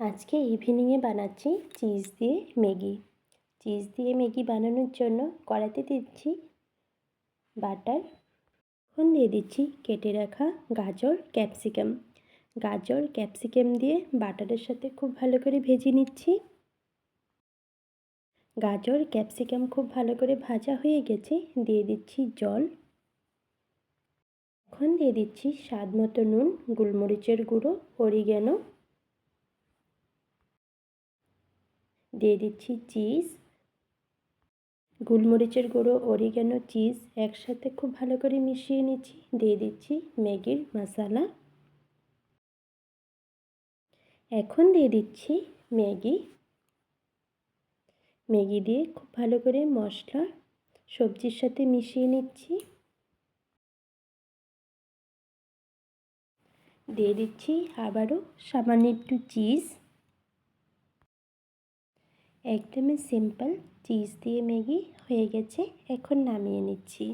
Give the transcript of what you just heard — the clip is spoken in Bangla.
আজকে ইভিনিংয়ে বানাচ্ছি চিজ দিয়ে ম্যাগি। চিজ দিয়ে ম্যাগি বানানোর জন্য কড়াইতে দিচ্ছি বাটার। এখন দিয়ে দিচ্ছি কেটে রাখা গাজর ক্যাপসিকাম। গাজর ক্যাপসিকাম দিয়ে বাটারের সাথে খুব ভালো করে ভেজে নিচ্ছি। গাজর ক্যাপসিকাম খুব ভালো করে ভাজা হয়ে গেছে, দিয়ে দিচ্ছি জল। এখন দিয়ে দিচ্ছি স্বাদ মতো নুন, গোলমরিচের গুঁড়ো, অরিগ্যানো, দিয়ে দিচ্ছি চিজ। গোলমরিচের গুঁড়ো, অরিগ্যানো, চিজ একসাথে খুব ভালো করে মিশিয়ে নিচ্ছি। দিয়ে দিচ্ছি ম্যাগির মশলা। এখন দিয়ে দিচ্ছি ম্যাগি। ম্যাগি দিয়ে খুব ভালো করে মশলা সবজির সাথে মিশিয়ে নিচ্ছি। দিয়ে দিচ্ছি আবারও সামান্য একটু চিজ। একদমই সিম্পল চিজ দিয়ে ম্যাগি হয়ে গেছে। এখন নামিয়ে নিচ্ছি।